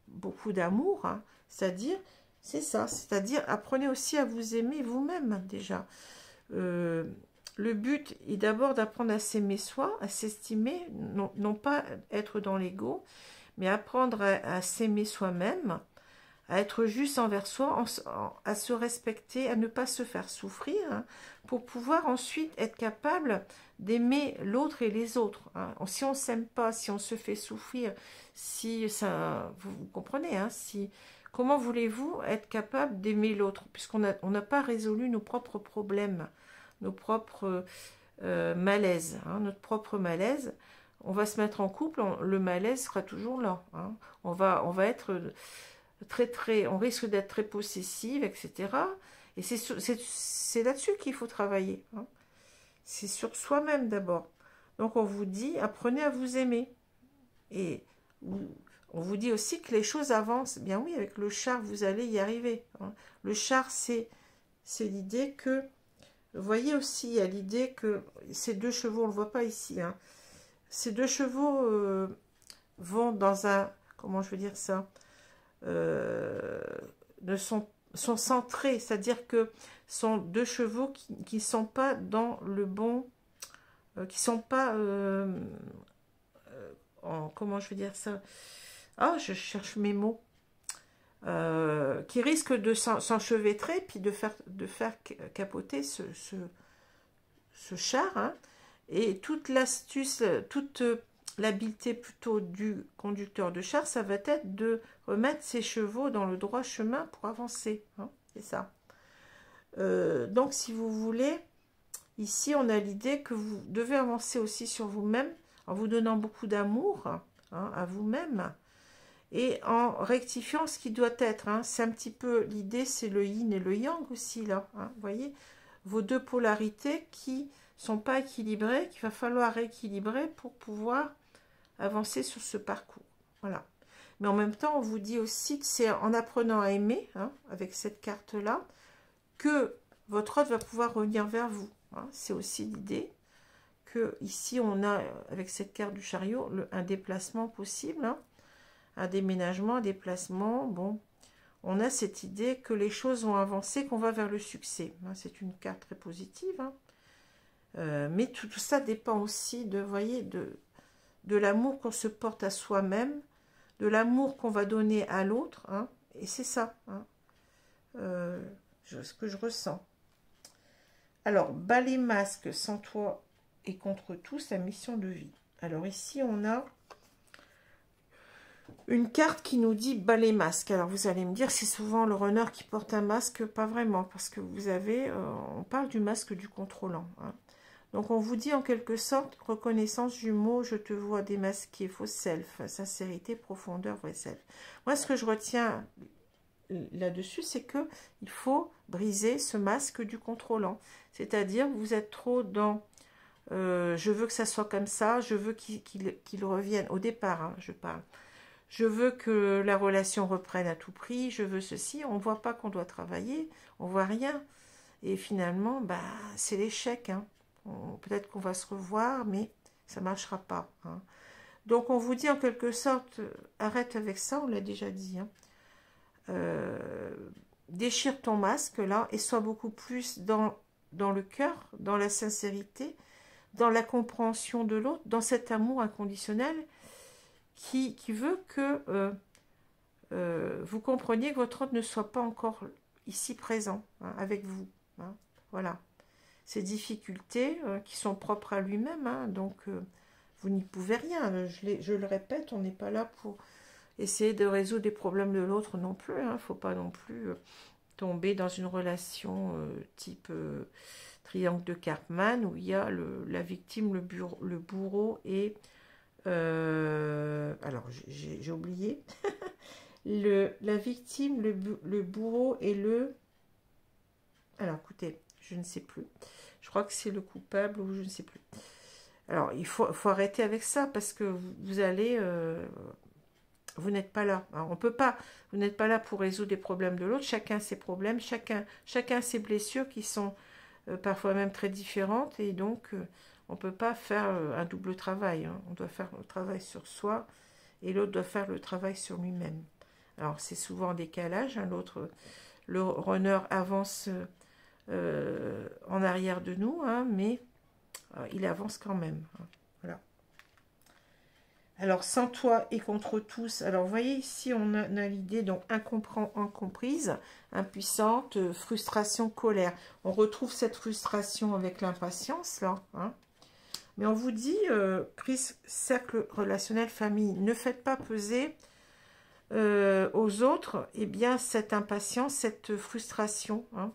A: beaucoup d'amour, hein, c'est-à-dire, c'est ça, c'est-à-dire apprenez aussi à vous aimer vous-même déjà. Le but est d'abord d'apprendre à s'aimer soi, à s'estimer, non pas être dans l'ego, mais apprendre à s'aimer soi-même, à être juste envers soi, à se respecter, à ne pas se faire souffrir, hein, pour pouvoir ensuite être capable d'aimer l'autre et les autres. Hein. Si on ne s'aime pas, si on se fait souffrir, si ça, vous comprenez, hein, comment voulez-vous être capable d'aimer l'autre, puisqu'on n'a pas résolu nos propres problèmes, nos propres malaises, hein, notre propre malaise. On va se mettre en couple, le malaise sera toujours là. Hein. On va être on risque d'être très possessive, etc. Et c'est là-dessus qu'il faut travailler. Hein. C'est sur soi-même d'abord. Donc on vous dit, apprenez à vous aimer. Et on vous dit aussi que les choses avancent. Bien oui, avec le char, vous allez y arriver. Hein. Le char, c'est l'idée que, vous voyez aussi, il y a l'idée que ces deux chevaux, on ne le voit pas ici, hein, ces deux chevaux vont dans un, comment je veux dire ça, sont centrés, c'est-à-dire que sont deux chevaux qui ne sont pas dans le bon, qui ne sont pas, comment je veux dire ça, ah, je cherche mes mots, qui risquent de s'enchevêtrer puis de faire capoter ce char, hein, et toute l'astuce, toute l'habileté plutôt du conducteur de char, ça va être de remettre ses chevaux dans le droit chemin pour avancer. Hein, c'est ça. Donc, si vous voulez, ici, on a l'idée que vous devez avancer aussi sur vous-même en vous donnant beaucoup d'amour, hein, à vous-même et en rectifiant ce qui doit être. Hein. C'est un petit peu l'idée, c'est le yin et le yang aussi, là. Hein, vous voyez, vos deux polarités qui sont pas équilibrées, qu'il va falloir rééquilibrer pour pouvoir avancer sur ce parcours. Voilà. Mais en même temps, on vous dit aussi que c'est en apprenant à aimer, hein, avec cette carte-là, que votre autre va pouvoir revenir vers vous. Hein. C'est aussi l'idée que ici, on a, avec cette carte du chariot, un déplacement possible, hein, un déménagement, un déplacement. Bon, on a cette idée que les choses vont avancer, qu'on va vers le succès. Hein. C'est une carte très positive, hein. Mais tout ça dépend aussi de, voyez, de l'amour qu'on se porte à soi-même, de l'amour qu'on va donner à l'autre, hein, et c'est ça, hein, ce que je ressens. Alors, bas les masques, sans toi et contre tous, la mission de vie. Alors ici, on a une carte qui nous dit bas les masques. Alors vous allez me dire, c'est souvent le runner qui porte un masque, pas vraiment, parce que vous avez, on parle du masque du contrôlant, hein. Donc, on vous dit en quelque sorte, reconnaissance du mot, je te vois démasqué, faux self, sincérité, profondeur, vrai self. Moi, ce que je retiens là-dessus, c'est que il faut briser ce masque du contrôlant. C'est-à-dire, vous êtes trop dans, je veux que ça soit comme ça, je veux qu'il revienne, au départ, hein, je parle. Je veux que la relation reprenne à tout prix, je veux ceci. On ne voit pas qu'on doit travailler, on ne voit rien. Et finalement, bah, c'est l'échec, hein. Peut-être qu'on va se revoir, mais ça ne marchera pas. Hein. Donc, on vous dit en quelque sorte, arrête avec ça, on l'a déjà dit. Hein. Déchire ton masque, là, et sois beaucoup plus dans le cœur, dans la sincérité, dans la compréhension de l'autre, dans cet amour inconditionnel qui veut que vous compreniez que votre autre ne soit pas encore ici présent, hein, avec vous. Hein. Voilà. Ces difficultés qui sont propres à lui-même, hein, donc vous n'y pouvez rien. Je le répète, on n'est pas là pour essayer de résoudre les problèmes de l'autre non plus. Il ne faut pas non plus tomber dans une relation type triangle de Karpman, où il y a la victime, le bourreau et... alors, j'ai oublié. La victime, le bourreau et le... Alors, écoutez... je ne sais plus. Je crois que c'est le coupable ou je ne sais plus. Alors, il faut arrêter avec ça parce que vous allez... vous n'êtes pas là. Alors, on peut pas. Vous n'êtes pas là pour résoudre les problèmes de l'autre. Chacun ses problèmes, chacun ses blessures qui sont parfois même très différentes. Et donc, on ne peut pas faire un double travail. Hein. On doit faire le travail sur soi et l'autre doit faire le travail sur lui-même. Alors, c'est souvent en décalage. Hein. Le runner avance en arrière de nous, hein, mais il avance quand même. Hein. Voilà. Alors, sans toi et contre tous. Alors, vous voyez ici, on a l'idée, donc, incomprise, impuissante, frustration, colère. On retrouve cette frustration avec l'impatience, là. Hein. Mais on vous dit, crise, cercle relationnel, famille, ne faites pas peser aux autres, eh bien, cette impatience, cette frustration. Hein.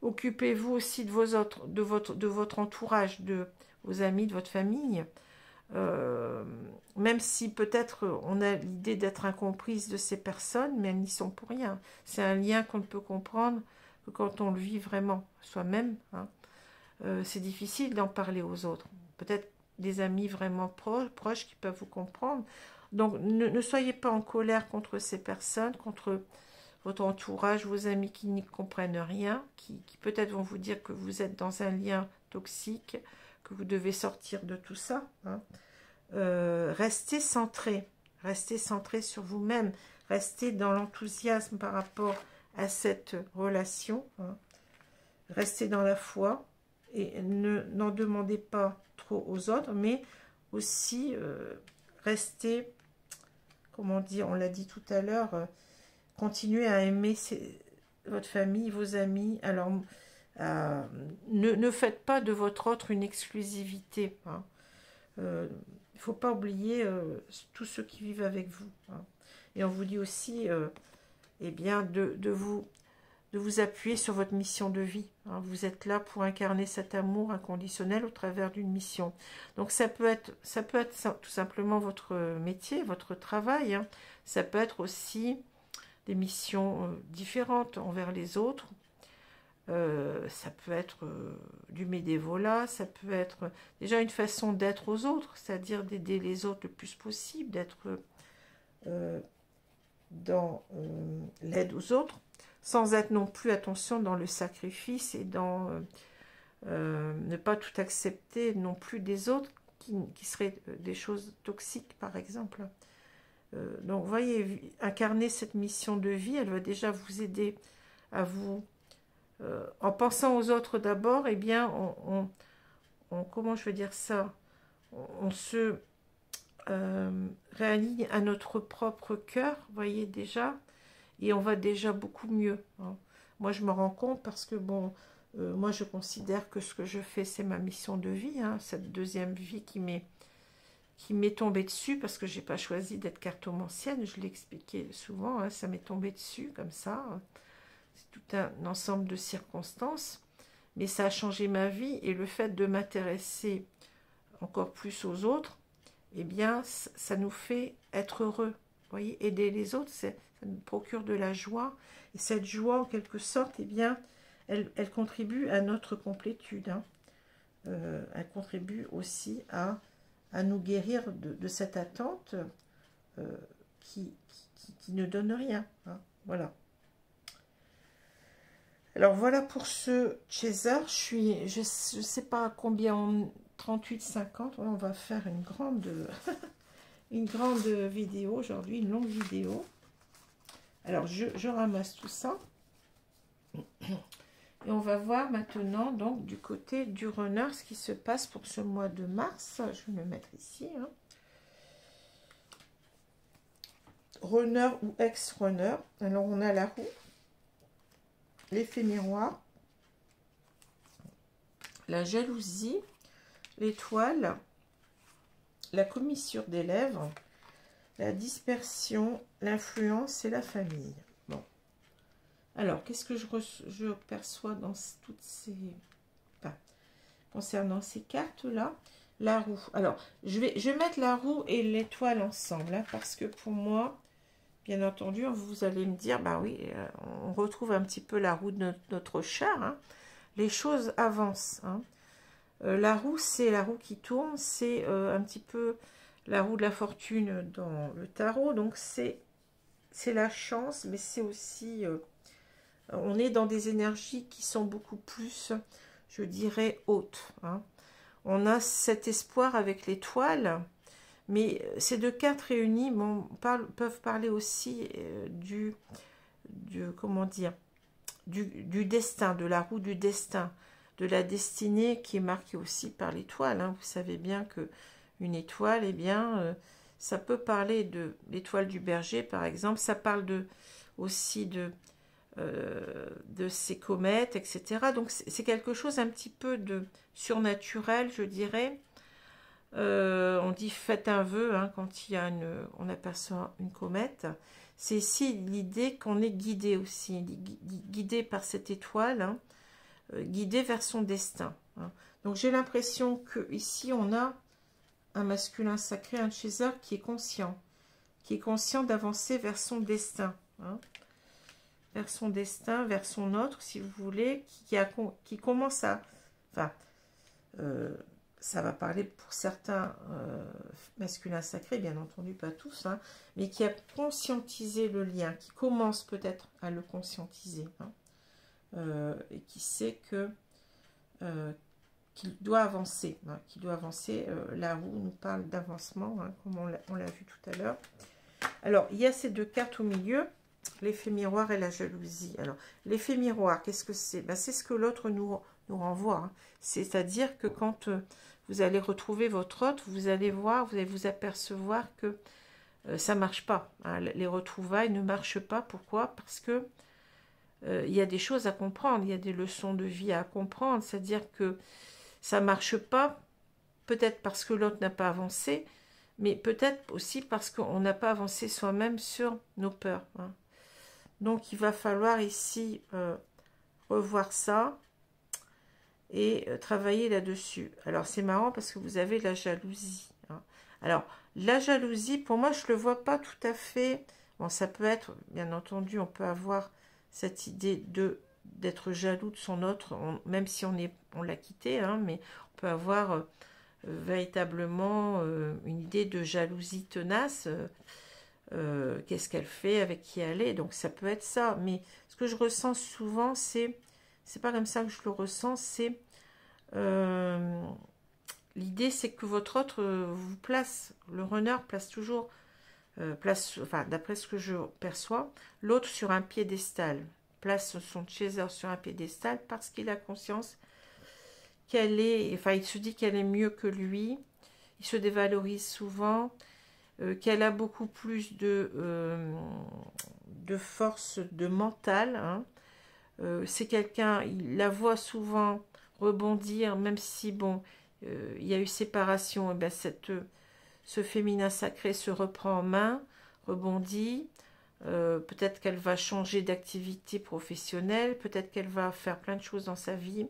A: Occupez-vous aussi de votre entourage, de vos amis, de votre famille. Même si peut-être on a l'idée d'être incomprise de ces personnes, mais elles n'y sont pour rien. C'est un lien qu'on ne peut comprendre que quand on le vit vraiment soi-même. Hein. C'est difficile d'en parler aux autres. Peut-être des amis vraiment proches qui peuvent vous comprendre. Donc ne soyez pas en colère contre ces personnes, contre votre entourage, vos amis qui n'y comprennent rien, qui peut-être vont vous dire que vous êtes dans un lien toxique, que vous devez sortir de tout ça. Hein. Restez centré sur vous-même, restez dans l'enthousiasme par rapport à cette relation. Hein. Restez dans la foi et n'en demandez pas trop aux autres, mais aussi restez, comment dire, on l'a dit tout à l'heure, continuez à aimer votre famille, vos amis. Alors, ne faites pas de votre autre une exclusivité. Hein. Il ne faut pas oublier tous ceux qui vivent avec vous. Hein. Et on vous dit aussi eh bien, de vous appuyer sur votre mission de vie. Hein. Vous êtes là pour incarner cet amour inconditionnel au travers d'une mission. Donc ça peut être tout simplement votre métier, votre travail. Hein. Ça peut être aussi des missions différentes envers les autres. Ça peut être du bénévolat, ça peut être déjà une façon d'être aux autres, c'est-à-dire d'aider les autres le plus possible, d'être dans l'aide aux autres, sans être non plus, attention, dans le sacrifice et dans ne pas tout accepter non plus des autres qui seraient des choses toxiques, par exemple. Donc, vous voyez, incarner cette mission de vie, elle va déjà vous aider à vous... en pensant aux autres d'abord, eh bien, comment je veux dire ça, on se réaligne à notre propre cœur, vous voyez déjà, et on va déjà beaucoup mieux. Hein. Moi, je me rends compte parce que, bon, moi, je considère que ce que je fais, c'est ma mission de vie, hein, cette deuxième vie qui m'est tombée dessus, parce que je n'ai pas choisi d'être cartomancienne, je l'ai expliqué souvent, hein, ça m'est tombé dessus, comme ça. C'est tout un ensemble de circonstances, mais ça a changé ma vie, et le fait de m'intéresser encore plus aux autres, eh bien, ça nous fait être heureux. Vous voyez, aider les autres, ça nous procure de la joie, et cette joie, en quelque sorte, eh bien, elle contribue à notre complétude. Hein. Elle contribue aussi à nous guérir de cette attente qui ne donne rien. Hein. Voilà. Alors voilà pour ce Chaser. Je sais pas à combien, 38,50. On va faire une grande vidéo aujourd'hui, une longue vidéo. Alors je ramasse tout ça. Et on va voir maintenant, donc, du côté du runner, ce qui se passe pour ce mois de mars. Je vais me mettre ici. Hein. Runner ou ex-runner. Alors, on a la roue, l'effet miroir, la jalousie, l'étoile, la commissure des lèvres, la dispersion, l'influence et la famille. Bon. Alors, qu'est-ce que je perçois dans toutes ces... Enfin, concernant ces cartes-là, la roue. Alors, je vais mettre la roue et l'étoile ensemble, hein, parce que pour moi, bien entendu, vous allez me dire, bah oui, on retrouve un petit peu la roue de notre char. Hein. les choses avancent. Hein. La roue, c'est la roue qui tourne, c'est un petit peu la roue de la fortune dans le tarot. Donc c'est la chance, mais c'est aussi... on est dans des énergies qui sont beaucoup plus, je dirais, hautes. Hein. On a cet espoir avec l'étoile, mais ces deux cartes réunies peuvent parler aussi comment dire, du destin, de la roue du destin, de la destinée qui est marquée aussi par l'étoile. Hein. Vous savez bien que une étoile, eh bien, ça peut parler de l'étoile du berger, par exemple. Ça parle aussi de ces comètes, etc. Donc, c'est quelque chose un petit peu de surnaturel, je dirais. On dit faites un vœu hein, quand on aperçoit une comète. C'est ici l'idée qu'on est guidé aussi, guidé par cette étoile, hein, guidé vers son destin. Hein. Donc j'ai l'impression que ici on a un masculin sacré, un chaser qui est conscient d'avancer vers son destin, hein, vers son destin, vers son autre, si vous voulez, qui commence à, enfin, ça va parler pour certains masculins sacrés, bien entendu pas tous, hein, mais qui a conscientisé le lien, qui commence peut-être à le conscientiser, hein, et qui sait que qu'il doit avancer, hein, qu'il doit avancer. La roue nous parle d'avancement, hein, comme on l'a vu tout à l'heure. Alors, il y a ces deux cartes au milieu, l'effet miroir et la jalousie. Alors, l'effet miroir, qu'est-ce que c'est? Ben, c'est ce que l'autre nous renvoie. Hein. C'est-à-dire que quand vous allez retrouver votre autre, vous allez vous apercevoir que ça ne marche pas. Hein. Les retrouvailles ne marchent pas. Pourquoi? Parce que il y a des choses à comprendre, il y a des leçons de vie à comprendre. C'est-à-dire que ça ne marche pas, peut-être parce que l'autre n'a pas avancé, mais peut-être aussi parce qu'on n'a pas avancé soi-même sur nos peurs. Hein. Donc, il va falloir ici revoir ça et travailler là-dessus. Alors, c'est marrant parce que vous avez la jalousie. Hein. Alors, la jalousie, pour moi, je ne le vois pas tout à fait. Bon, ça peut être, bien entendu, on peut avoir cette idée d'être jaloux de son autre, même si on l'a quitté, hein, mais on peut avoir véritablement une idée de jalousie tenace. Qu'est-ce qu'elle fait, avec qui elle est, donc ça peut être ça, mais ce que je ressens souvent, c'est pas comme ça que je le ressens, c'est l'idée, c'est que votre autre vous place, le runner place toujours, enfin d'après ce que je perçois, l'autre sur un piédestal, place son chaser sur un piédestal parce qu'il a conscience qu'elle est, enfin il se dit qu'elle est mieux que lui, il se dévalorise souvent, qu'elle a beaucoup plus de force de mental. Hein. C'est quelqu'un, il la voit souvent rebondir, même si, bon, il y a eu séparation, et bien ce féminin sacré se reprend en main, rebondit. Peut-être qu'elle va changer d'activité professionnelle, peut-être qu'elle va faire plein de choses dans sa vie.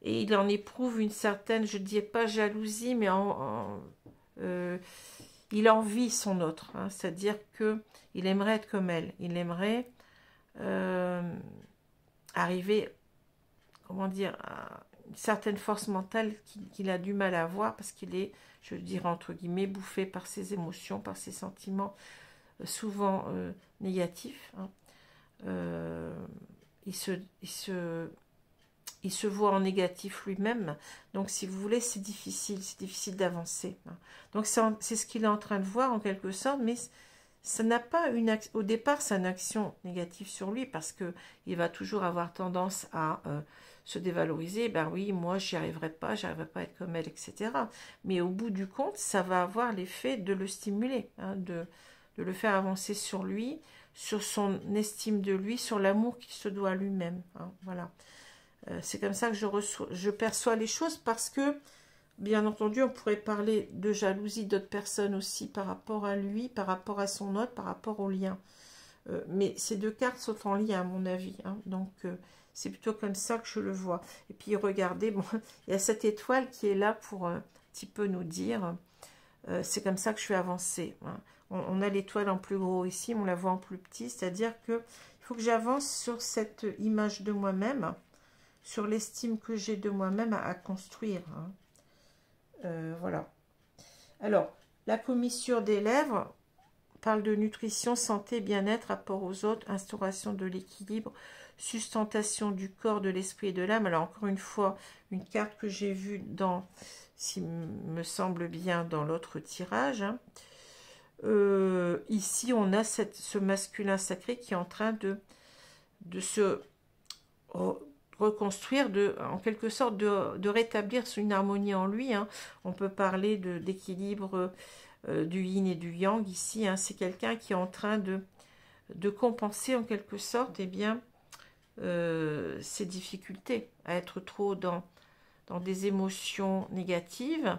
A: Et il en éprouve une certaine, je ne dis pas jalousie, mais il envie son autre, hein, c'est-à-dire qu'il aimerait être comme elle, il aimerait arriver, comment dire, à une certaine force mentale qu'il a du mal à avoir parce qu'il est, je dirais entre guillemets, bouffé par ses émotions, par ses sentiments souvent négatifs. Hein. Il se voit en négatif lui-même, donc si vous voulez, c'est difficile d'avancer. Hein. Donc c'est ce qu'il est en train de voir en quelque sorte, mais ça n'a pas au départ, c'est une action négative sur lui, parce que il va toujours avoir tendance à se dévaloriser. Ben oui, moi j'y arriverai pas à être comme elle, etc. Mais au bout du compte, ça va avoir l'effet de le stimuler, hein, de le faire avancer sur lui, sur son estime de lui, sur l'amour qu'il se doit à lui-même. Hein, voilà. C'est comme ça que je perçois les choses, parce que, bien entendu, on pourrait parler de jalousie d'autres personnes aussi par rapport à lui, par rapport à son autre, par rapport au lien. Mais ces deux cartes sont en lien, à mon avis. Hein, donc, c'est plutôt comme ça que je le vois. Et puis, regardez, bon, il y a cette étoile qui est là pour un petit peu nous dire, c'est comme ça que je vais avancer. Hein. On a l'étoile en plus gros ici, on la voit en plus petit, c'est-à-dire qu'il faut que j'avance sur cette image de moi-même, sur l'estime que j'ai de moi-même à construire. Voilà. Alors, la commissure des lèvres parle de nutrition, santé, bien-être, rapport aux autres, instauration de l'équilibre, sustentation du corps, de l'esprit et de l'âme. Alors, encore une fois, une carte que j'ai vue dans, s'il me semble bien, dans l'autre tirage. Ici, on a ce masculin sacré qui est en train de se reconstruire, en quelque sorte de rétablir une harmonie en lui. On peut parler d'équilibre du yin et du yang ici. C'est quelqu'un qui est en train de compenser en quelque sorte ses difficultés à être trop dans des émotions négatives,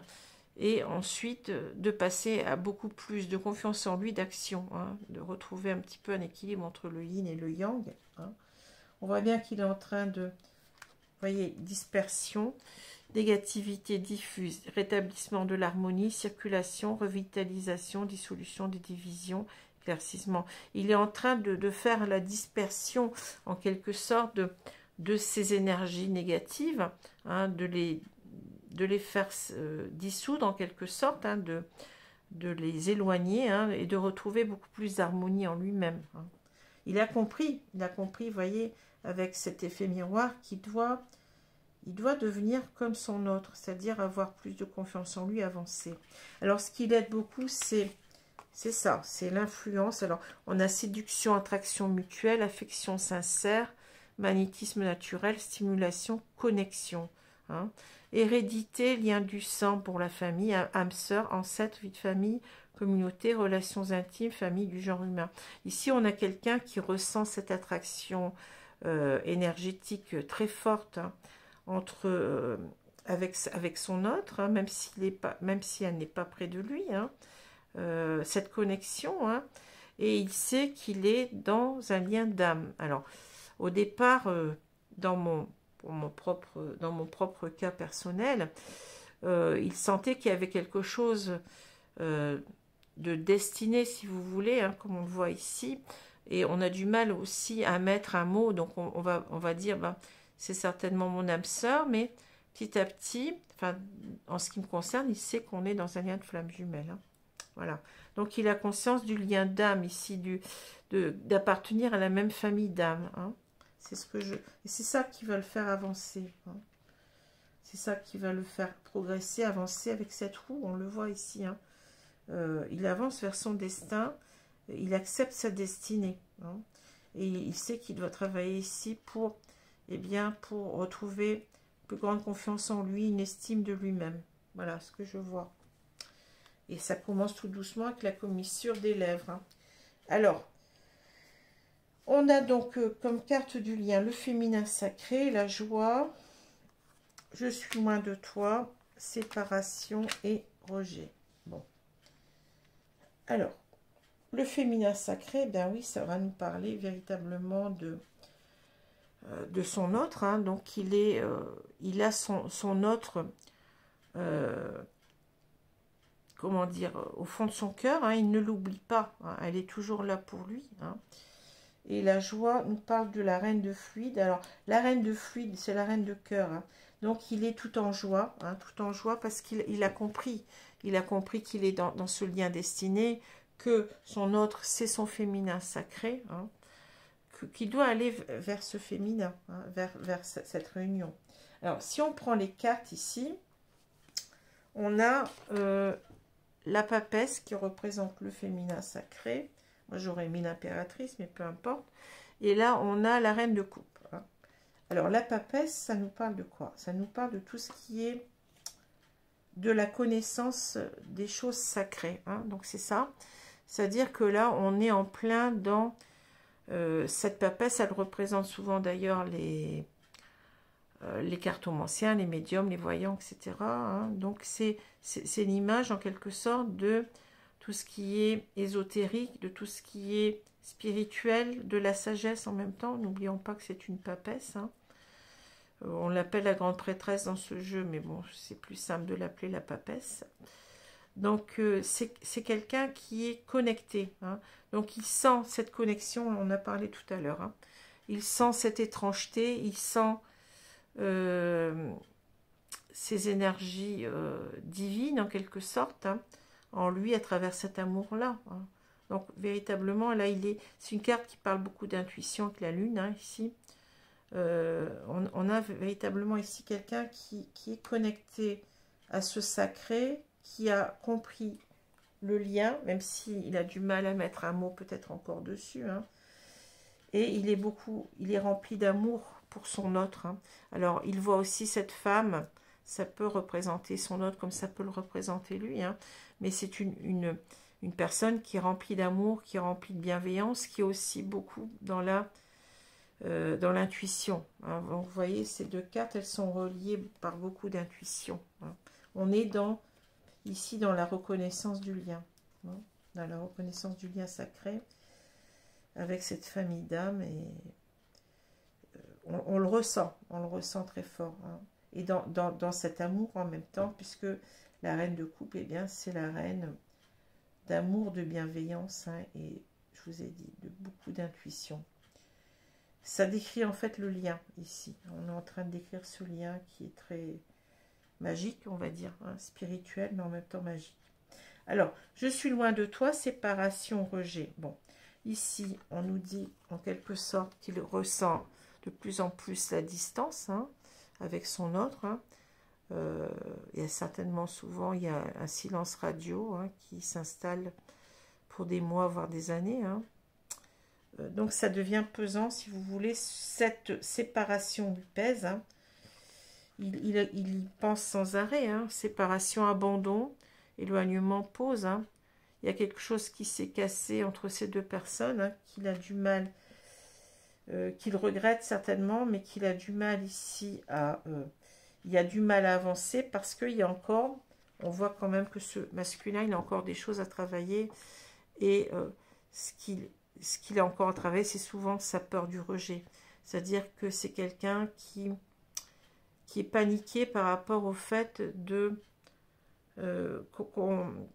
A: et ensuite de passer à beaucoup plus de confiance en lui, d'action, de retrouver un petit peu un équilibre entre le yin et le yang. On voit bien qu'il est en train de, vous voyez, dispersion, négativité diffuse, rétablissement de l'harmonie, circulation, revitalisation, dissolution des divisions, éclaircissement. Il est en train de faire la dispersion, en quelque sorte, de ces énergies négatives, de les faire dissoudre, en quelque sorte, de les éloigner, et de retrouver beaucoup plus d'harmonie en lui-même. Il a compris, vous voyez, avec cet effet miroir, il doit devenir comme son autre, c'est-à-dire avoir plus de confiance en lui, avancer. Alors, ce qui l'aide beaucoup, c'est ça, c'est l'influence. Alors, on a séduction, attraction mutuelle, affection sincère, magnétisme naturel, stimulation, connexion. Hérédité, lien du sang pour la famille, âme sœur, ancêtre, vie de famille, communauté, relations intimes, famille du genre humain. Ici, on a quelqu'un qui ressent cette attraction énergétique très forte avec son autre, même si elle n'est pas près de lui, cette connexion, et il sait qu'il est dans un lien d'âme. Alors, au départ, dans mon propre cas personnel, il sentait qu'il y avait quelque chose de destinée, si vous voulez, comme on le voit ici, et on a du mal aussi à mettre un mot, donc on va dire, c'est certainement mon âme sœur, mais petit à petit, en ce qui me concerne, il sait qu'on est dans un lien de flamme jumelle. Voilà. Donc il a conscience du lien d'âme ici, d'appartenir à la même famille d'âme. C'est c'est ça qui va le faire avancer. C'est ça qui va le faire progresser, avancer avec cette roue. On le voit ici. Il avance vers son destin. Il accepte sa destinée. Et il sait qu'il doit travailler ici pour retrouver plus grande confiance en lui, une estime de lui-même. Voilà ce que je vois. Et ça commence tout doucement avec la commissure des lèvres. Alors, on a donc comme carte du lien le féminin sacré, la joie, je suis loin de toi, séparation et rejet. Bon. Alors, le féminin sacré, ben oui, ça va nous parler véritablement de son autre. Donc, il a son autre, comment dire, au fond de son cœur. Il ne l'oublie pas. Elle est toujours là pour lui. Et la joie nous parle de la reine de fluide. Alors, la reine de fluide, c'est la reine de cœur. Donc, il est tout en joie. Tout en joie parce qu'il a compris. Il a compris qu'il est dans ce lien destiné, que son autre, c'est son féminin sacré, qu'il doit aller vers ce féminin, vers cette réunion. Alors, si on prend les cartes ici, on a la papesse qui représente le féminin sacré. Moi, j'aurais mis l'impératrice, mais peu importe. Et là, on a la reine de coupe. Alors, la papesse, ça nous parle de quoi? Ça nous parle de tout ce qui est de la connaissance des choses sacrées. Donc, c'est ça. C'est-à-dire que là, on est en plein dans cette papesse. Elle représente souvent, d'ailleurs, les cartomanciens, les médiums, les voyants, etc. Donc, c'est l'image, en quelque sorte, de tout ce qui est ésotérique, de tout ce qui est spirituel, de la sagesse en même temps. N'oublions pas que c'est une papesse. On l'appelle la grande prêtresse dans ce jeu, mais bon, c'est plus simple de l'appeler la papesse. Donc, c'est quelqu'un qui est connecté. Donc, il sent cette connexion, on en a parlé tout à l'heure. Il sent cette étrangeté, il sent ses énergies divines, en quelque sorte, hein, en lui, à travers cet amour-là. Hein. Donc, véritablement, là, c'est une carte qui parle beaucoup d'intuition avec la lune, hein, ici. On a véritablement ici quelqu'un qui est connecté à ce sacré, qui a compris le lien, même s'il a du mal à mettre un mot peut-être encore dessus, hein. Et il est rempli d'amour pour son autre, hein. Alors, il voit aussi cette femme, ça peut représenter son autre comme ça peut le représenter lui, hein. Mais c'est une personne qui est remplie d'amour, qui est remplie de bienveillance, qui est aussi beaucoup dans l'intuition, hein. Vous voyez, ces deux cartes, elles sont reliées par beaucoup d'intuition, hein. On est ici dans la reconnaissance du lien, hein, dans la reconnaissance du lien sacré avec cette famille d'âmes, et on le ressent très fort, hein. Et dans cet amour en même temps, puisque la reine de coupe, eh bien, c'est la reine d'amour, de bienveillance, hein, et je vous ai dit, de beaucoup d'intuition. Ça décrit en fait le lien ici. On est en train de décrire ce lien qui est très magique, on va dire, hein, spirituel, mais en même temps magique. Alors, je suis loin de toi, séparation, rejet. Bon, ici, on nous dit en quelque sorte qu'il ressent de plus en plus la distance, hein, avec son autre, hein. Il y a certainement souvent, il y a un silence radio, hein, qui s'installe pour des mois, voire des années, hein. Donc ça devient pesant, si vous voulez, cette séparation lui pèse, hein. Il y pense sans arrêt, hein. Séparation, abandon, éloignement, pause, hein. Il y a quelque chose qui s'est cassé entre ces deux personnes, hein, qu'il a du mal, qu'il regrette certainement, mais qu'il a du mal ici à... il y a du mal à avancer parce qu'il y a encore... On voit quand même que ce masculin, il a encore des choses à travailler, et ce qu'il a encore à travailler, c'est souvent sa peur du rejet. C'est-à-dire que c'est quelqu'un qui est paniqué par rapport au fait de...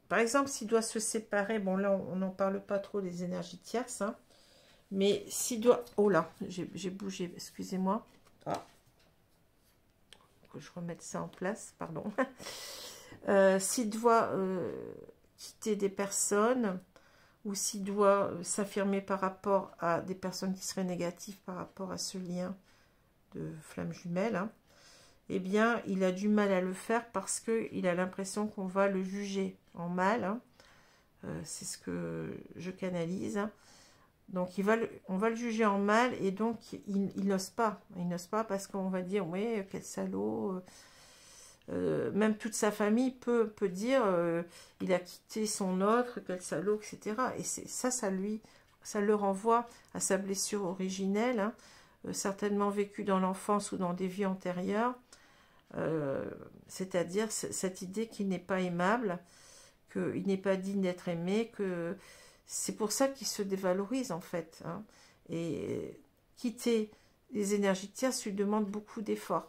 A: par exemple, s'il doit se séparer, bon là, on n'en parle pas trop des énergies tierces, hein, mais s'il doit... Oh là, j'ai bougé, excusez-moi. Ah. Que je remette ça en place, pardon. S'il doit quitter des personnes, ou s'il doit s'affirmer par rapport à des personnes qui seraient négatives par rapport à ce lien de flamme jumelle, hein, eh bien, il a du mal à le faire parce qu'il a l'impression qu'on va le juger en mal, hein. C'est ce que je canalise, hein. Donc, on va le juger en mal, et donc, il n'ose pas. Il n'ose pas parce qu'on va dire, oui, quel salaud. Même toute sa famille peut dire, il a quitté son autre, quel salaud, etc. Et ça le renvoie à sa blessure originelle, hein, certainement vécue dans l'enfance ou dans des vies antérieures. C'est-à-dire cette idée qu'il n'est pas aimable, qu'il n'est pas digne d'être aimé, que c'est pour ça qu'il se dévalorise en fait, hein. Et quitter les énergies tierces lui demande beaucoup d'efforts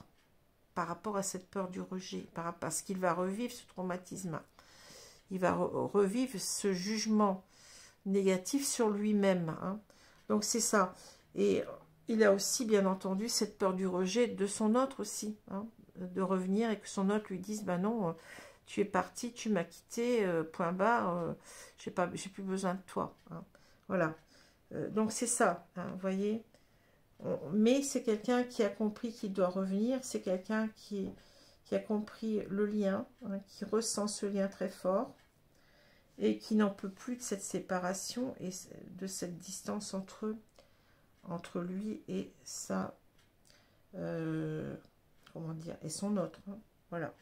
A: par rapport à cette peur du rejet, parce qu'il va revivre ce traumatisme, il va revivre ce jugement négatif sur lui-même, hein. Donc c'est ça. Et il a aussi bien entendu cette peur du rejet de son autre aussi, hein, de revenir et que son autre lui dise, ben non, tu es parti, tu m'as quitté, point barre, j'ai plus besoin de toi, hein. Voilà. Donc c'est ça, hein, vous voyez. Mais c'est quelqu'un qui a compris qu'il doit revenir, c'est quelqu'un qui a compris le lien, hein, qui ressent ce lien très fort, et qui n'en peut plus de cette séparation et de cette distance entre lui et sa... comment dire, et son autre, hein. Voilà.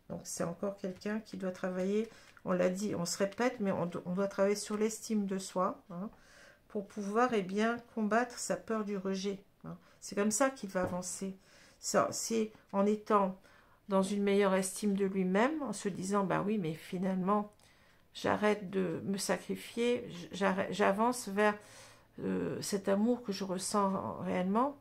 A: Donc c'est encore quelqu'un qui doit travailler, on l'a dit, on se répète, mais on doit travailler sur l'estime de soi, hein, pour pouvoir, eh bien, combattre sa peur du rejet, hein. C'est comme ça qu'il va avancer. C'est en étant dans une meilleure estime de lui-même, en se disant, bah oui, mais finalement, j'arrête de me sacrifier, j'avance vers cet amour que je ressens réellement.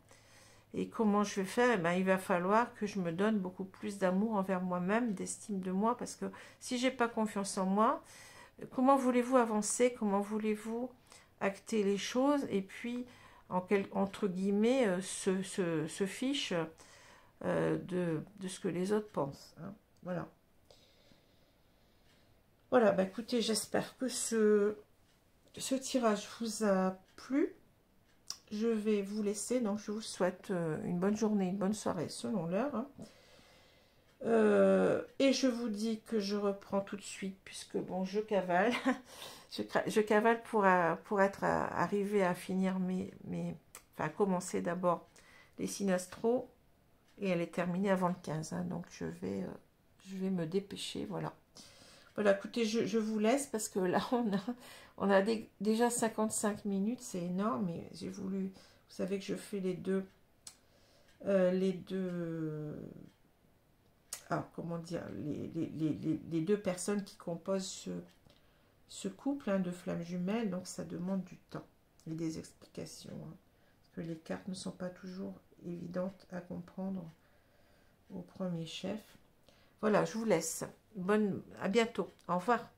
A: Et comment je vais faire? Eh bien, il va falloir que je me donne beaucoup plus d'amour envers moi-même, d'estime de moi, parce que si j'ai pas confiance en moi, comment voulez-vous avancer? Comment voulez-vous acter les choses? Et puis, entre guillemets, se fiche de ce que les autres pensent. Hein. Voilà. Voilà, bah écoutez, j'espère que ce tirage vous a plu. Je vais vous laisser, donc je vous souhaite une bonne journée, une bonne soirée selon l'heure. Hein. Et je vous dis que je reprends tout de suite, puisque bon, je cavale. je cavale pour être arrivé à finir enfin, commencer d'abord les synastros, et elle est terminée avant le 15. Hein, donc je vais me dépêcher, voilà. Voilà, écoutez, je vous laisse parce que là, on a déjà 55 minutes, c'est énorme. Et j'ai voulu, vous savez que je fais les deux, comment dire, les deux personnes qui composent ce couple hein, de flammes jumelles. Donc, ça demande du temps et des explications. Hein, parce que les cartes ne sont pas toujours évidentes à comprendre au premier chef. Voilà, je vous laisse. À bientôt. Au revoir.